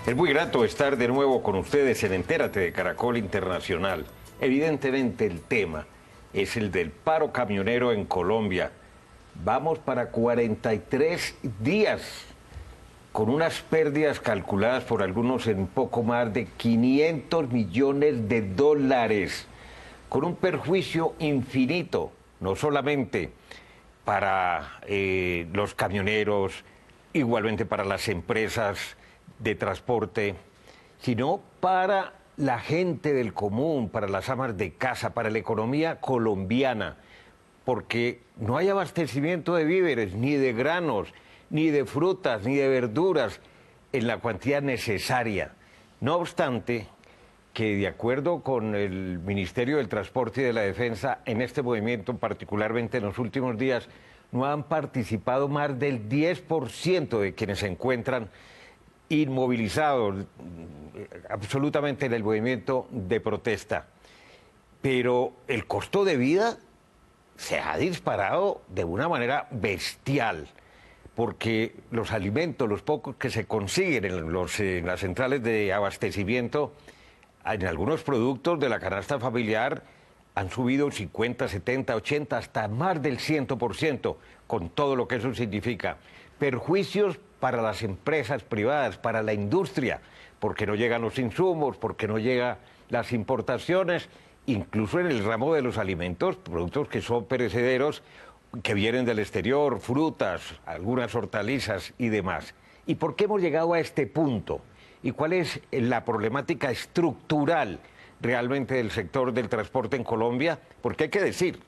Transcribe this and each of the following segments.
Es muy grato estar de nuevo con ustedes en Entérate de Caracol Internacional. Evidentemente el tema es el del paro camionero en Colombia. Vamos para 43 días con unas pérdidas calculadas por algunos en poco más de 500 millones de dólares, con un perjuicio infinito, no solamente para los camioneros, igualmente para las empresas de transporte, sino para la gente del común, para las amas de casa, para la economía colombiana, porque no hay abastecimiento de víveres, ni de granos, ni de frutas, ni de verduras en la cantidad necesaria. No obstante, que de acuerdo con el Ministerio del Transporte y de la Defensa, en este movimiento, particularmente en los últimos días, no han participado más del 10% de quienes se encuentran inmovilizados absolutamente en el movimiento de protesta. Pero el costo de vida se ha disparado de una manera bestial, porque los alimentos, los pocos que se consiguen en las centrales de abastecimiento, en algunos productos de la canasta familiar han subido 50, 70, 80, hasta más del 100%, con todo lo que eso significa. Perjuicios para las empresas privadas, para la industria, porque no llegan los insumos, porque no llegan las importaciones, incluso en el ramo de los alimentos, productos que son perecederos, que vienen del exterior, frutas, algunas hortalizas y demás. ¿Y por qué hemos llegado a este punto? ¿Y cuál es la problemática estructural realmente del sector del transporte en Colombia? Porque hay que decir,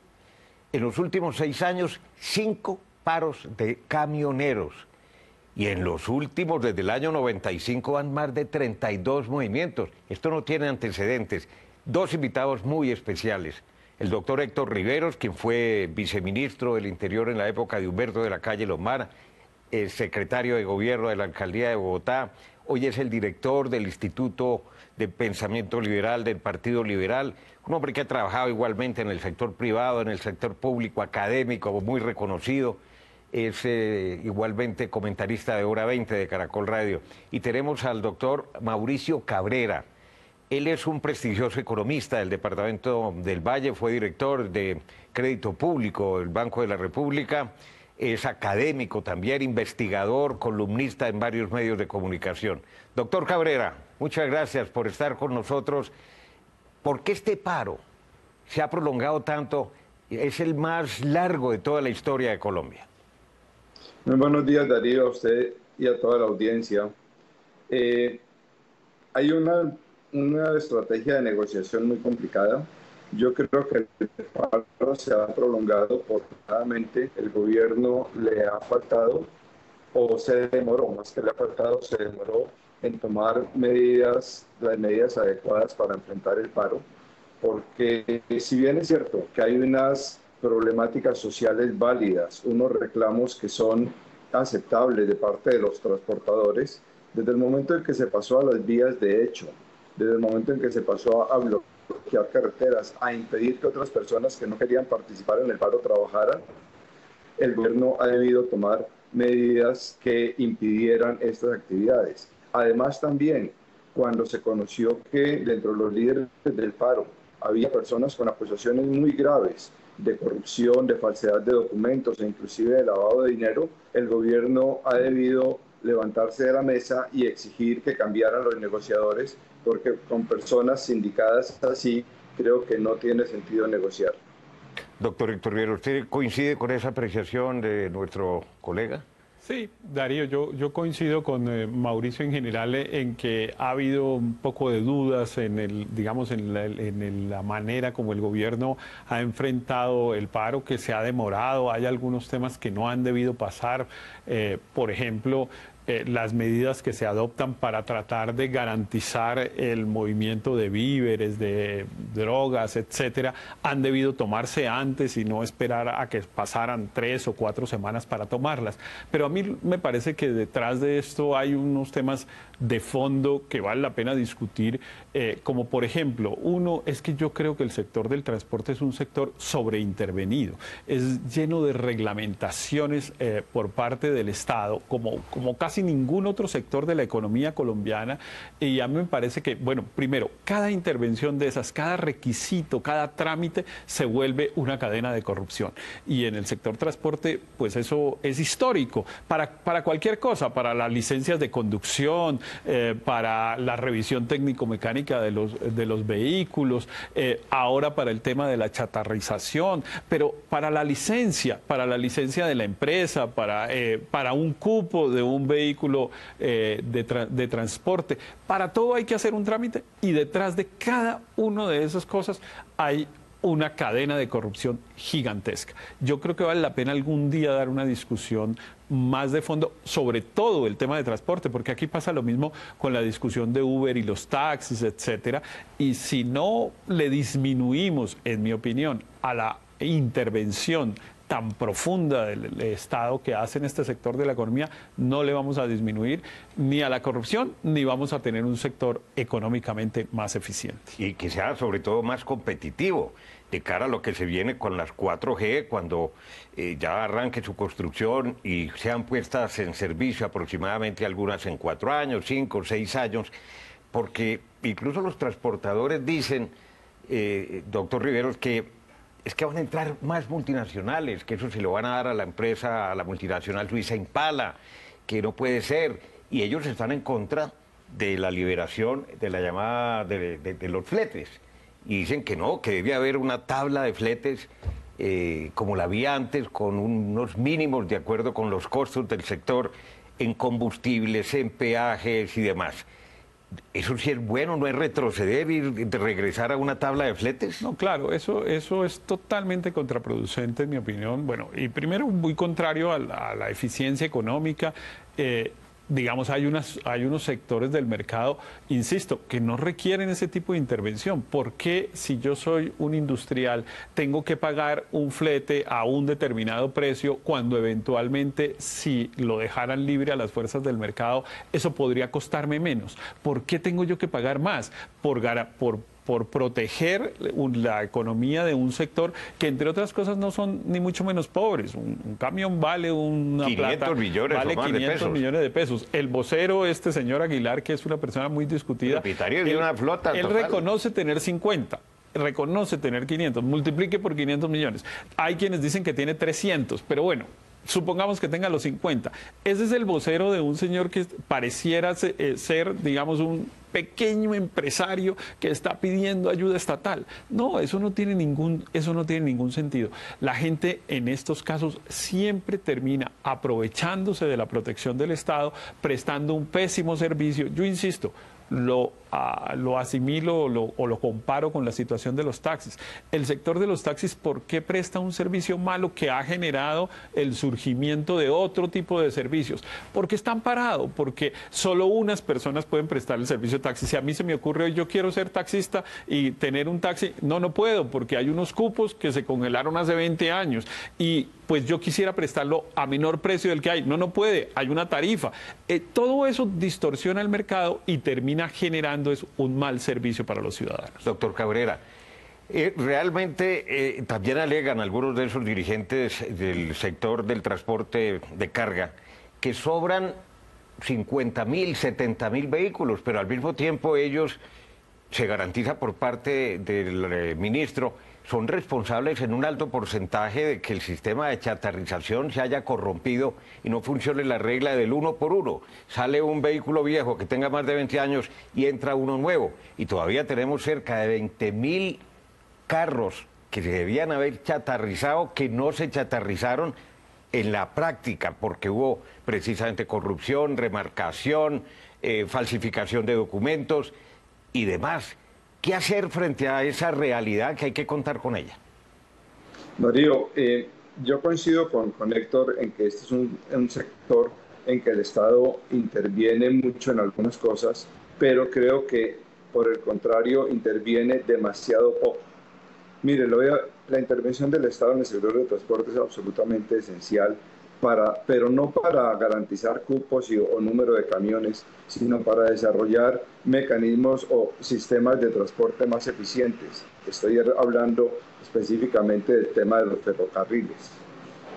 en los últimos 6 años, 5 paros de camioneros. Y en los últimos, desde el año 95, van más de 32 movimientos. Esto no tiene antecedentes. 2 invitados muy especiales. El doctor Héctor Riveros, quien fue viceministro del Interior en la época de Humberto de la Calle Lomar, el secretario de Gobierno de la Alcaldía de Bogotá, hoy es el director del Instituto de Pensamiento Liberal del Partido Liberal, un hombre que ha trabajado igualmente en el sector privado, en el sector público, académico, muy reconocido. Es igualmente comentarista de Hora 20 de Caracol Radio. Y tenemos al doctor Mauricio Cabrera. Él es un prestigioso economista del Departamento del Valle, fue director de Crédito Público del Banco de la República, es académico también, investigador, columnista en varios medios de comunicación. Doctor Cabrera, muchas gracias por estar con nosotros. ¿Por qué este paro se ha prolongado tanto? Es el más largo de toda la historia de Colombia. Muy buenos días, Darío, a usted y a toda la audiencia. Hay una estrategia de negociación muy complicada. Yo creo que el paro se ha prolongado porque claramente el gobierno le ha faltado, o se demoró, más que le ha faltado, se demoró en tomar las medidas adecuadas para enfrentar el paro. Porque si bien es cierto que hay unas problemáticas sociales válidas, unos reclamos que son aceptables de parte de los transportadores, desde el momento en que se pasó a las vías de hecho, desde el momento en que se pasó a bloquear carreteras, a impedir que otras personas que no querían participar en el paro trabajaran, el gobierno ha debido tomar medidas que impidieran estas actividades. Además, también, cuando se conoció que dentro de los líderes del paro había personas con acusaciones muy graves de corrupción, de falsedad de documentos e inclusive de lavado de dinero, el gobierno ha debido levantarse de la mesa y exigir que cambiaran los negociadores, porque con personas sindicadas así creo que no tiene sentido negociar. Doctor Héctor Riveros, ¿usted coincide con esa apreciación de nuestro colega? Sí, Darío, yo coincido con Mauricio en general en que ha habido un poco de dudas digamos, en la manera como el gobierno ha enfrentado el paro, que se ha demorado. Hay algunos temas que no han debido pasar, por ejemplo, las medidas que se adoptan para tratar de garantizar el movimiento de víveres, de drogas, etcétera, han debido tomarse antes y no esperar a que pasaran 3 o 4 semanas para tomarlas. Pero a mí me parece que detrás de esto hay unos temas de fondo que vale la pena discutir, como por ejemplo, uno es que yo creo que el sector del transporte es un sector sobreintervenido, es lleno de reglamentaciones por parte del Estado, como casi casi ningún otro sector de la economía colombiana. Y a mí me parece que, bueno, primero, cada intervención de esas, cada requisito, cada trámite se vuelve una cadena de corrupción. Y en el sector transporte, pues eso es histórico para cualquier cosa, para las licencias de conducción, para la revisión técnico-mecánica de los vehículos, ahora para el tema de la chatarrización, pero para la licencia de la empresa, para un cupo de un vehículo de transporte, para todo hay que hacer un trámite y detrás de cada una de esas cosas hay una cadena de corrupción gigantesca. Yo creo que vale la pena algún día dar una discusión más de fondo, sobre todo el tema de transporte, porque aquí pasa lo mismo con la discusión de Uber y los taxis, etcétera. Y si no le disminuimos, en mi opinión, a la intervención tan profunda del Estado que hace en este sector de la economía, no le vamos a disminuir ni a la corrupción, ni vamos a tener un sector económicamente más eficiente. Y que sea sobre todo más competitivo de cara a lo que se viene con las 4G, cuando ya arranque su construcción y sean puestas en servicio aproximadamente algunas en 4 años, 5, 6 años, porque incluso los transportadores dicen, doctor Riveros, que es que van a entrar más multinacionales, que eso se lo van a dar a la empresa, a la multinacional suiza Impala, que no puede ser. Y ellos están en contra de la liberación de la llamada de los fletes. Y dicen que no, que debe haber una tabla de fletes como la había antes, con unos mínimos de acuerdo con los costos del sector en combustibles, en peajes y demás. ¿Eso sí es bueno? ¿No es retroceder y regresar a una tabla de fletes? No, claro, eso es totalmente contraproducente, en mi opinión. Bueno, y primero, muy contrario a la eficiencia económica. Digamos, hay unos sectores del mercado, insisto, que no requieren ese tipo de intervención. ¿Por qué, si yo soy un industrial, tengo que pagar un flete a un determinado precio cuando eventualmente, si lo dejaran libre a las fuerzas del mercado, eso podría costarme menos? ¿Por qué tengo yo que pagar más? Por proteger la economía de un sector que, entre otras cosas, no son ni mucho menos pobres. Un camión vale una 500 plata, millones vale o más 500 de pesos. millones de pesos. El vocero, este señor Aguilar, que es una persona muy discutida, Propietario de una flota él total. reconoce tener 50. Reconoce tener 500, multiplique por 500 millones. Hay quienes dicen que tiene 300, pero bueno, supongamos que tenga los 50. Ese es el vocero de un señor que pareciera ser, digamos, un pequeño empresario que está pidiendo ayuda estatal. No, eso no tiene ningún sentido. La gente en estos casos siempre termina aprovechándose de la protección del Estado, prestando un pésimo servicio. Yo insisto, lo asimilo o lo comparo con la situación de los taxis. El sector de los taxis, ¿por qué presta un servicio malo que ha generado el surgimiento de otro tipo de servicios? Porque están parados, porque solo unas personas pueden prestar el servicio de taxi. Si a mí se me ocurre hoy, yo quiero ser taxista y tener un taxi, no puedo, porque hay unos cupos que se congelaron hace 20 años y pues yo quisiera prestarlo a menor precio del que hay. No puede, hay una tarifa. Todo eso distorsiona el mercado y termina generando un mal servicio para los ciudadanos. Doctor Cabrera, realmente también alegan algunos de esos dirigentes del sector del transporte de carga que sobran 50.000, 70.000 vehículos, pero al mismo tiempo ellos, se garantiza por parte del ministro, son responsables en un alto porcentaje de que el sistema de chatarrización se haya corrompido y no funcione la regla del 1 por 1. Sale un vehículo viejo que tenga más de 20 años y entra uno nuevo. Y todavía tenemos cerca de 20.000 carros que se debían haber chatarrizado, que no se chatarrizaron en la práctica, porque hubo precisamente corrupción, remarcación, falsificación de documentos y demás. ¿Qué hacer frente a esa realidad que hay que contar con ella? Darío, yo coincido con Héctor en que este es un sector en que el Estado interviene mucho en algunas cosas, pero creo que, por el contrario, interviene demasiado poco. Mire, la intervención del Estado en el sector de transporte es absolutamente esencial, pero no para garantizar cupos o número de camiones, sino para desarrollar mecanismos o sistemas de transporte más eficientes. Estoy hablando específicamente del tema de los ferrocarriles.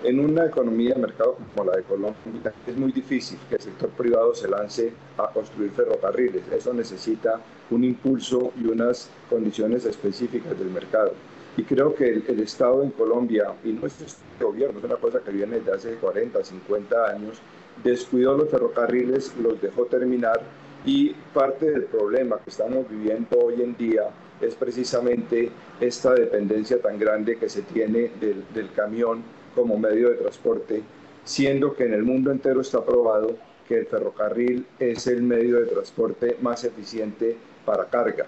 En una economía de mercado como la de Colombia es muy difícil que el sector privado se lance a construir ferrocarriles. Eso necesita un impulso y unas condiciones específicas del mercado. Y creo que el Estado en Colombia, y no es este gobierno, es una cosa que viene desde hace 40, 50 años, descuidó los ferrocarriles, los dejó terminar, y parte del problema que estamos viviendo hoy en día es precisamente esta dependencia tan grande que se tiene del camión como medio de transporte, siendo que en el mundo entero está probado que el ferrocarril es el medio de transporte más eficiente para carga.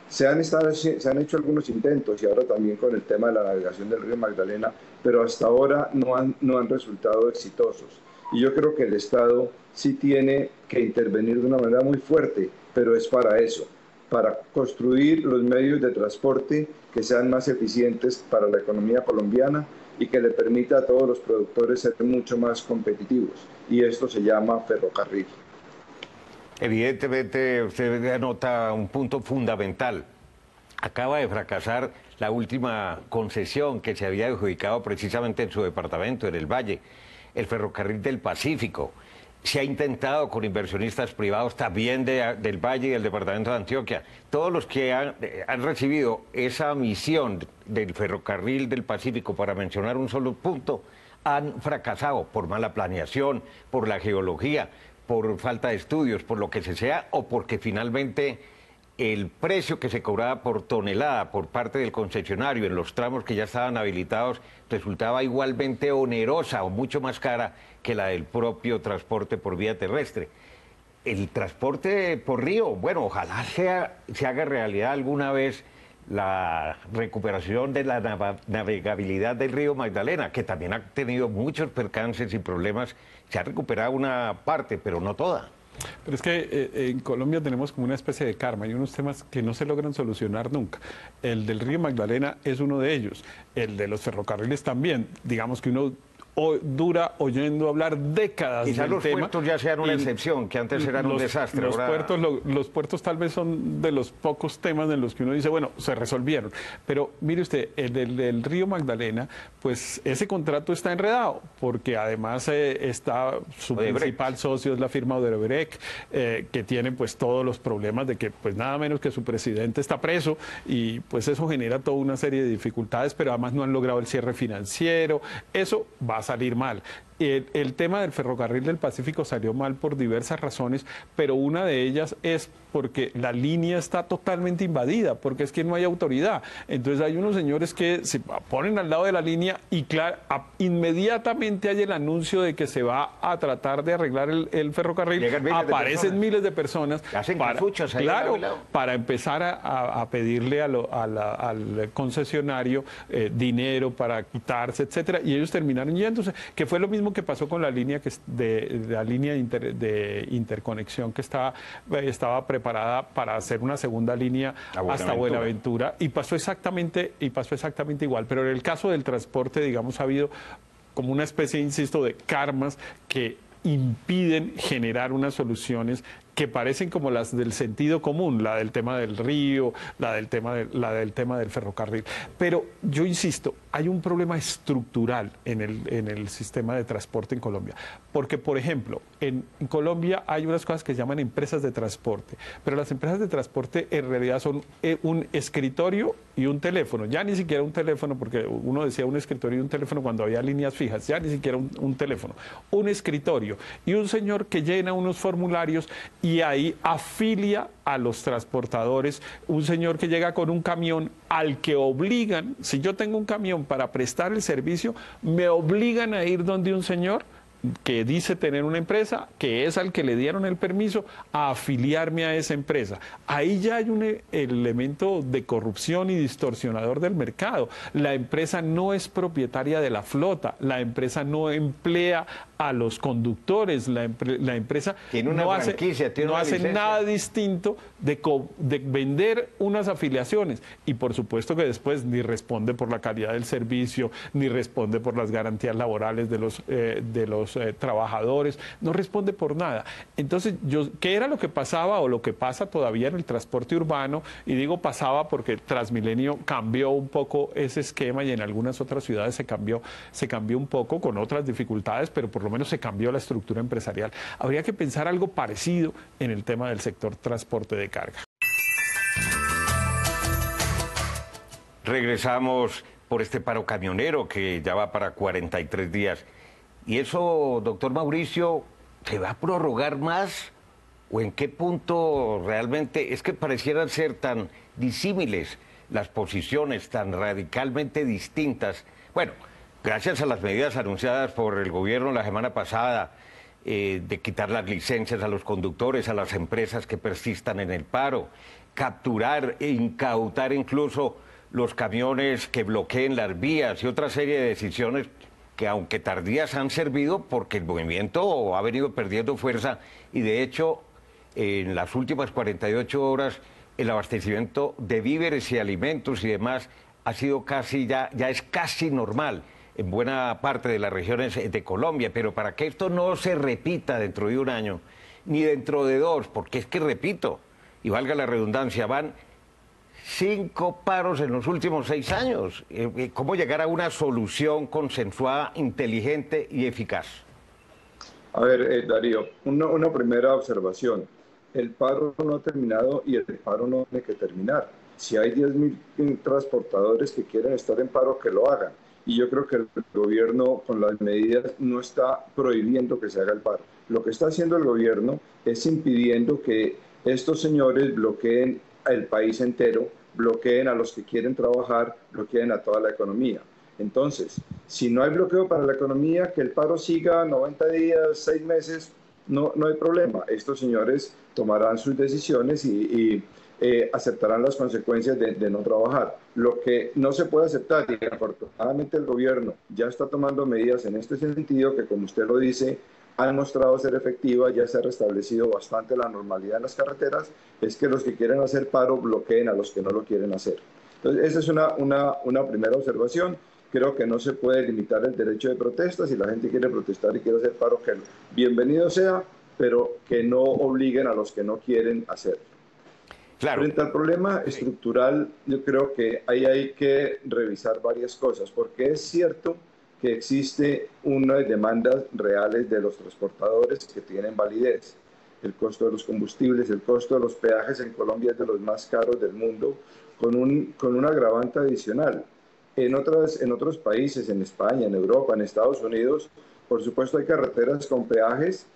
Se han hecho algunos intentos, y ahora también con el tema de la navegación del río Magdalena, pero hasta ahora no han resultado exitosos. Y yo creo que el Estado sí tiene que intervenir de una manera muy fuerte, pero es para eso, para construir los medios de transporte que sean más eficientes para la economía colombiana y que le permita a todos los productores ser mucho más competitivos. Y esto se llama ferrocarril. Evidentemente, usted anota un punto fundamental. Acaba de fracasar la última concesión que se había adjudicado precisamente en su departamento, en el Valle, el ferrocarril del Pacífico. Se ha intentado con inversionistas privados también del Valle y del departamento de Antioquia. Todos los que han recibido esa misión del ferrocarril del Pacífico, para mencionar un solo punto, han fracasado por mala planeación, por la geología, por falta de estudios, por lo que sea, o porque finalmente el precio que se cobraba por tonelada por parte del concesionario en los tramos que ya estaban habilitados resultaba igualmente onerosa o mucho más cara que la del propio transporte por vía terrestre. El transporte por río, bueno, ojalá se haga realidad alguna vez la recuperación de la navegabilidad del río Magdalena, que también ha tenido muchos percances y problemas. Se ha recuperado una parte, pero no toda. Pero es que en Colombia tenemos como una especie de karma y unos temas que no se logran solucionar nunca. El del río Magdalena es uno de ellos, el de los ferrocarriles también. Digamos que uno dura oyendo hablar décadas Quizás del los tema. puertos ya sean una excepción, que antes eran un desastre. Los puertos tal vez son de los pocos temas en los que uno dice, bueno, se resolvieron. Pero mire usted, el del río Magdalena, pues ese contrato está enredado, porque además su principal socio es la firma Odebrecht, que tiene pues todos los problemas de que pues nada menos que su presidente está preso, y pues eso genera toda una serie de dificultades, pero además no han logrado el cierre financiero. Eso va a salir mal. El tema del ferrocarril del Pacífico salió mal por diversas razones, pero una de ellas es porque la línea está totalmente invadida, porque es que no hay autoridad. Entonces hay unos señores que se ponen al lado de la línea y claro, inmediatamente hay el anuncio de que se va a tratar de arreglar el ferrocarril. Aparecen miles de personas para empezar a pedirle al concesionario dinero para quitarse, etcétera, y ellos terminaron yéndose, que fue lo mismo que pasó con la línea de interconexión que estaba preparada para hacer una segunda línea hasta Buenaventura, y pasó exactamente igual. Pero en el caso del transporte, digamos, ha habido como una especie, insisto, de karmas que impiden generar unas soluciones que parecen como las del sentido común, la del tema del río, la del tema del ferrocarril. Pero yo insisto, hay un problema estructural en el sistema de transporte en Colombia. Porque, por ejemplo, en Colombia hay unas cosas que se llaman empresas de transporte, pero las empresas de transporte en realidad son un escritorio y un teléfono. Ya ni siquiera un teléfono, porque uno decía un escritorio y un teléfono cuando había líneas fijas, ya ni siquiera un teléfono. Un escritorio y un señor que llena unos formularios y ahí afilia a los transportadores, un señor que llega con un camión al que obligan, si yo tengo un camión para prestar el servicio, me obligan a ir donde un señor que dice tener una empresa, que es al que le dieron el permiso, a afiliarme a esa empresa. Ahí ya hay un elemento de corrupción y distorsionador del mercado. La empresa no es propietaria de la flota, la empresa no emplea a los conductores. La empresa tiene una franquicia, tiene una hace licencia. nada distinto de vender unas afiliaciones, y por supuesto que después ni responde por la calidad del servicio, ni responde por las garantías laborales de los trabajadores, no responde por nada. Entonces, ¿qué era lo que pasaba o lo que pasa todavía en el transporte urbano? Y digo pasaba porque Transmilenio cambió un poco ese esquema, y en algunas otras ciudades se cambió un poco con otras dificultades, pero por lo menos se cambió la estructura empresarial. Habría que pensar algo parecido en el tema del sector transporte de carga. Regresamos por este paro camionero que ya va para 43 días. ¿Y eso, doctor Mauricio, se va a prorrogar más? ¿O en qué punto realmente? Es que parecieran ser tan disímiles las posiciones, tan radicalmente distintas. Bueno, gracias a las medidas anunciadas por el gobierno la semana pasada, de quitar las licencias a los conductores, a las empresas que persistan en el paro, capturar e incautar incluso los camiones que bloqueen las vías y otra serie de decisiones que, aunque tardías, han servido porque el movimiento ha venido perdiendo fuerza, y de hecho en las últimas 48 horas el abastecimiento de víveres y alimentos y demás ha sido casi, ya es casi normal en buena parte de las regiones de Colombia. Pero para que esto no se repita dentro de un año, ni dentro de dos, porque es que, repito, y valga la redundancia, van 5 paros en los últimos 6 años. ¿Cómo llegar a una solución consensuada, inteligente y eficaz? A ver, Darío, una primera observación. El paro no ha terminado y el paro no tiene que terminar. Si hay 10.000 transportadores que quieren estar en paro, que lo hagan. Y yo creo que el gobierno, con las medidas, no está prohibiendo que se haga el paro. Lo que está haciendo el gobierno es impidiendo que estos señores bloqueen el país entero, bloqueen a los que quieren trabajar, bloqueen a toda la economía. Entonces, si no hay bloqueo para la economía, que el paro siga 90 días, 6 meses, no hay problema. Estos señores tomarán sus decisiones y aceptarán las consecuencias de no trabajar. Lo que no se puede aceptar, y afortunadamente el gobierno ya está tomando medidas en este sentido, que, como usted lo dice, han mostrado ser efectivas, ya se ha restablecido bastante la normalidad en las carreteras, es que los que quieren hacer paro bloqueen a los que no lo quieren hacer. Entonces, esa es una primera observación. Creo que no se puede limitar el derecho de protesta. Si la gente quiere protestar y quiere hacer paro, que bienvenido sea, pero que no obliguen a los que no quieren hacerlo. Claro. Frente al problema estructural, yo creo que ahí hay que revisar varias cosas, porque es cierto que existe unas demandas reales de los transportadores que tienen validez. El costo de los combustibles, el costo de los peajes en Colombia es de los más caros del mundo, con un agravante adicional. En otros países, en España, en Europa, en Estados Unidos, por supuesto hay carreteras con peajes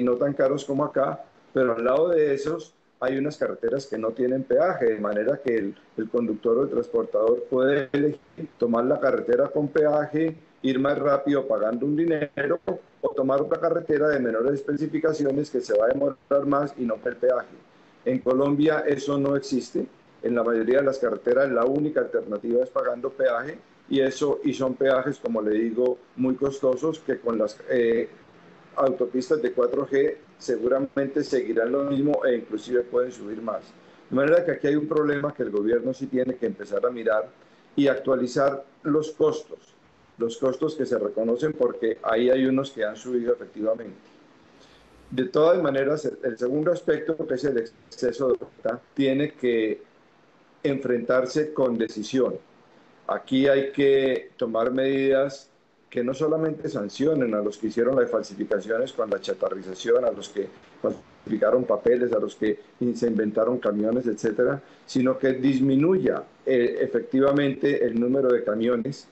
no tan caros como acá, pero al lado de esos hay unas carreteras que no tienen peaje, de manera que el conductor o el transportador puede elegir tomar la carretera con peaje, ir más rápido pagando un dinero, o tomar otra carretera de menores especificaciones que se va a demorar más y no el peaje. En Colombia eso no existe. En la mayoría de las carreteras la única alternativa es pagando peaje, y son peajes, como le digo, muy costosos, que con las autopistas de 4G seguramente seguirán lo mismo e inclusive pueden subir más. De manera que aquí hay un problema que el gobierno sí tiene que empezar a mirar y actualizar los costos que se reconocen, porque ahí hay unos que han subido efectivamente. De todas maneras, el segundo aspecto, que es el exceso de oferta, tiene que enfrentarse con decisión. Aquí hay que tomar medidas que no solamente sancionen a los que hicieron las falsificaciones con la chatarrización, a los que falsificaron papeles, a los que se inventaron camiones, etcétera, sino que disminuya efectivamente el número de camiones,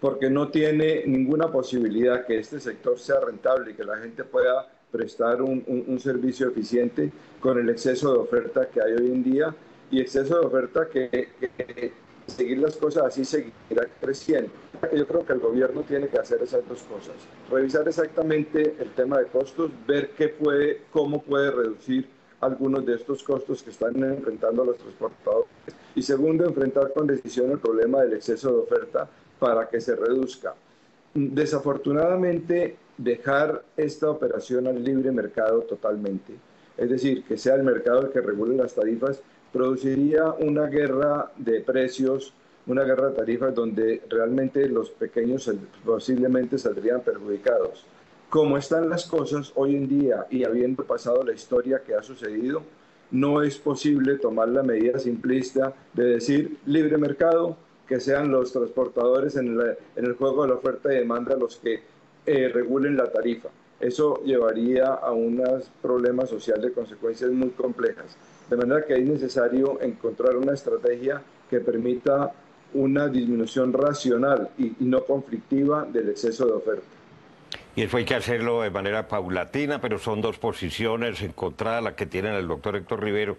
porque no tiene ninguna posibilidad que este sector sea rentable y que la gente pueda prestar un servicio eficiente con el exceso de oferta que hay hoy en día, y exceso de oferta que seguir las cosas así seguirá creciendo. Yo creo que el gobierno tiene que hacer esas dos cosas: revisar exactamente el tema de costos, ver cómo puede reducir algunos de estos costos que están enfrentando los transportadores, y segundo, enfrentar con decisión el problema del exceso de oferta para que se reduzca. Desafortunadamente, dejar esta operación al libre mercado totalmente, es decir, que sea el mercado el que regule las tarifas, produciría una guerra de precios, una guerra de tarifas donde realmente los pequeños posiblemente saldrían perjudicados. Como están las cosas hoy en día y habiendo pasado la historia que ha sucedido, no es posible tomar la medida simplista de decir libre mercado, que sean los transportadores en el juego de la oferta y demanda los que regulen la tarifa. Eso llevaría a unos problemas sociales de consecuencias muy complejas. De manera que es necesario encontrar una estrategia que permita una disminución racional y no conflictiva del exceso de oferta. Y eso hay que hacerlo de manera paulatina, pero son dos posiciones encontradas, la que tienen el doctor Héctor Rivero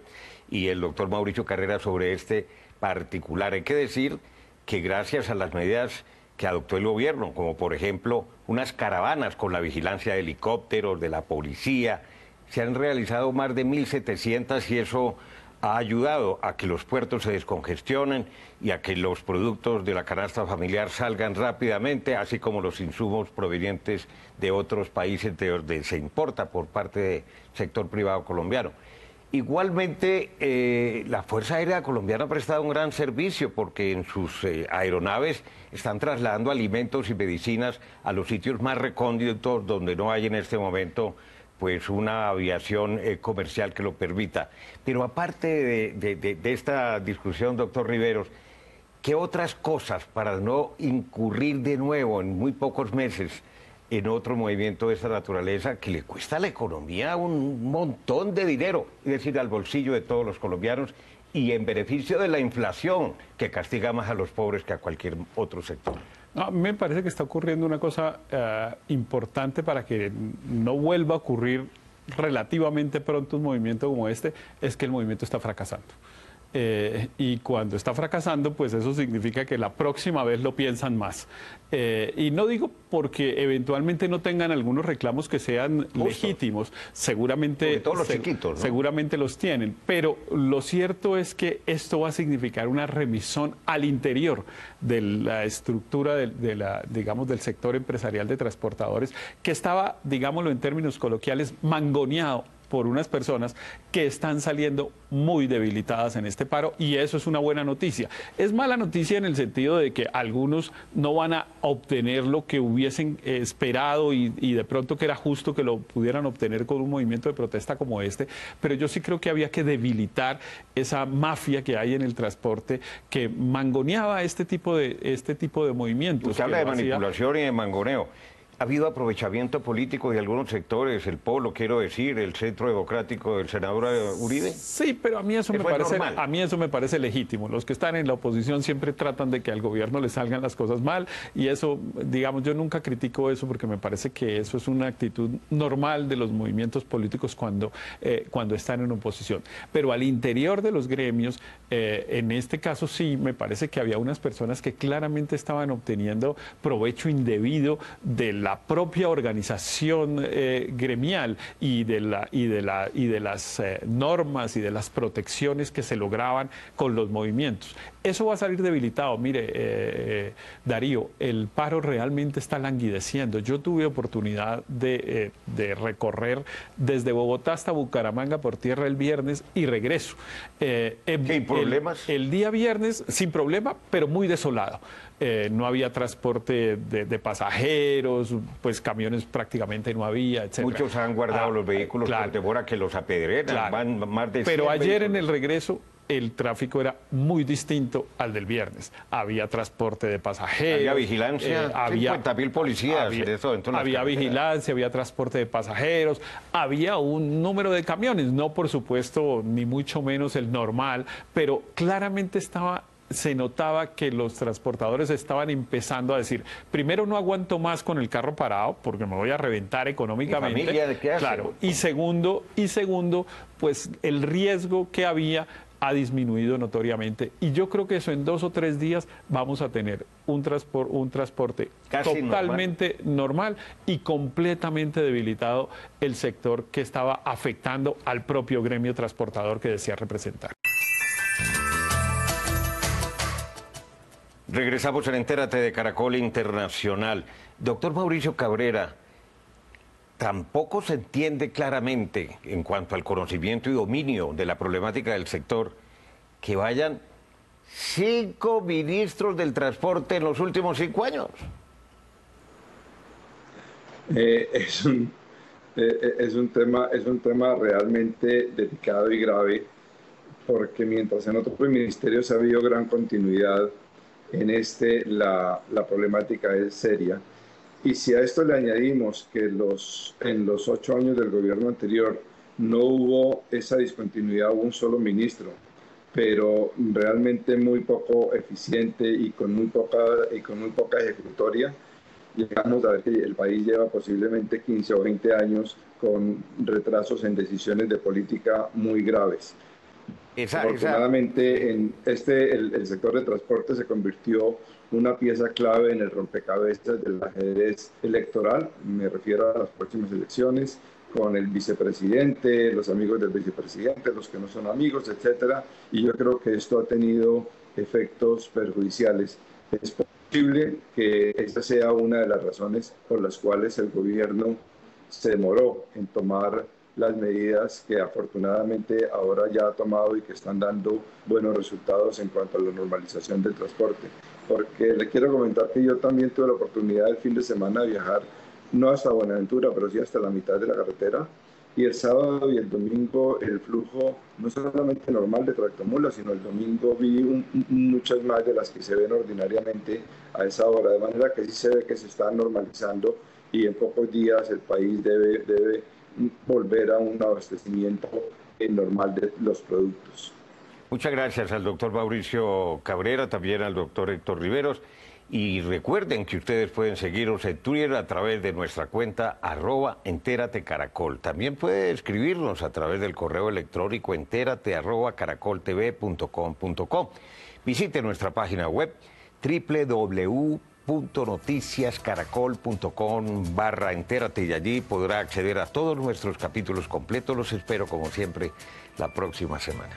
y el doctor Mauricio Carrera sobre este particular. Hay que decir que gracias a las medidas que adoptó el gobierno, como por ejemplo unas caravanas con la vigilancia de helicópteros, de la policía, se han realizado más de 1.700 y eso ha ayudado a que los puertos se descongestionen y a que los productos de la canasta familiar salgan rápidamente, así como los insumos provenientes de otros países de donde se importa por parte del sector privado colombiano. Igualmente, la Fuerza Aérea Colombiana ha prestado un gran servicio porque en sus aeronaves están trasladando alimentos y medicinas a los sitios más recónditos donde no hay en este momento pues una aviación comercial que lo permita. Pero aparte de esta discusión, doctor Riveros, ¿qué otras cosas para no incurrir de nuevo en muy pocos meses en otro movimiento de esta naturaleza que le cuesta a la economía un montón de dinero, es decir, al bolsillo de todos los colombianos y en beneficio de la inflación que castiga más a los pobres que a cualquier otro sector? No, a mí me parece que está ocurriendo una cosa importante para que no vuelva a ocurrir relativamente pronto un movimiento como este, es que el movimiento está fracasando. Y cuando está fracasando, pues eso significa que la próxima vez lo piensan más. Y no digo porque eventualmente no tengan algunos reclamos que sean legítimos, seguramente, todos los chiquitos, ¿no? Seguramente los tienen, pero lo cierto es que esto va a significar una remisión al interior de la estructura digamos, del sector empresarial de transportadores, que estaba, digámoslo en términos coloquiales, mangoneado por unas personas que están saliendo muy debilitadas en este paro, y eso es una buena noticia. Es mala noticia en el sentido de que algunos no van a obtener lo que hubiesen esperado y de pronto que era justo que lo pudieran obtener con un movimiento de protesta como este, pero yo sí creo que había que debilitar esa mafia que hay en el transporte que mangoneaba este tipo de movimientos. Usted habla de manipulación y de mangoneo. Ha habido aprovechamiento político de algunos sectores, el Polo, quiero decir, el Centro Democrático del senador Uribe. Sí, pero a mí eso me parece legítimo. Los que están en la oposición siempre tratan de que al gobierno le salgan las cosas mal y eso, digamos, yo nunca critico eso porque me parece que eso es una actitud normal de los movimientos políticos cuando están en oposición. Pero al interior de los gremios, en este caso sí, me parece que había unas personas que claramente estaban obteniendo provecho indebido de la propia organización gremial y de las normas y de las protecciones que se lograban con los movimientos. Eso va a salir debilitado. Mire, Darío, el paro realmente está languideciendo. Yo tuve oportunidad de recorrer desde Bogotá hasta Bucaramanga por tierra el viernes y regreso. ¿Sin problemas? El día viernes, sin problema, pero muy desolado. No había transporte de pasajeros, pues camiones prácticamente no había, etc. Muchos han guardado los vehículos por temor a que los apedreen, van más de 100 Pero ayer vehículos. en el regreso el tráfico era muy distinto al del viernes. Había transporte de pasajeros. Había vigilancia, había 50.000 policías. Había vigilancia, había transporte de pasajeros, había un número de camiones, no por supuesto ni mucho menos el normal, pero claramente se notaba que los transportadores estaban empezando a decir, primero no aguanto más con el carro parado porque me voy a reventar económicamente. ¿Mi familia de qué hace? Claro. Y segundo, pues el riesgo que había ha disminuido notoriamente. Y yo creo que eso en 2 o 3 días vamos a tener un transporte casi totalmente normal y completamente debilitado el sector que estaba afectando al propio gremio transportador que decía representar. Regresamos en Entérate de Caracol Internacional. Doctor Mauricio Cabrera, tampoco se entiende claramente en cuanto al conocimiento y dominio de la problemática del sector que vayan 5 ministros del transporte en los últimos 5 años. Es un tema realmente delicado y grave, porque mientras en otros ministerios ha habido gran continuidad, en la problemática es seria. Y si a esto le añadimos que en los 8 años del gobierno anterior no hubo esa discontinuidad, hubo un solo ministro, pero realmente muy poco eficiente y con muy poca ejecutoria, llegamos a ver que el país lleva posiblemente 15 o 20 años con retrasos en decisiones de política muy graves. Afortunadamente, el sector de transporte se convirtió una pieza clave en el rompecabezas del ajedrez electoral. Me refiero a las próximas elecciones, con el vicepresidente, los amigos del vicepresidente, los que no son amigos, etcétera. Y yo creo que esto ha tenido efectos perjudiciales. Es posible que esta sea una de las razones por las cuales el gobierno se demoró en tomar las medidas que afortunadamente ahora ya ha tomado y que están dando buenos resultados en cuanto a la normalización del transporte. Porque le quiero comentar que yo también tuve la oportunidad el fin de semana de viajar, no hasta Buenaventura, pero sí hasta la mitad de la carretera. Y el sábado y el domingo el flujo no solamente normal de tractomulas, sino el domingo vi muchas más de las que se ven ordinariamente a esa hora. De manera que sí se ve que se está normalizando y en pocos días el país debe volver a un abastecimiento normal de los productos. Muchas gracias al doctor Mauricio Cabrera, también al doctor Héctor Riveros. Y recuerden que ustedes pueden seguirnos en Twitter a través de nuestra cuenta @entératecaracol. También puede escribirnos a través del correo electrónico entérate@caracoltv.com.co. Visite nuestra página web www.noticiascaracol.com/entérate y allí podrá acceder a todos nuestros capítulos completos. Los espero como siempre la próxima semana.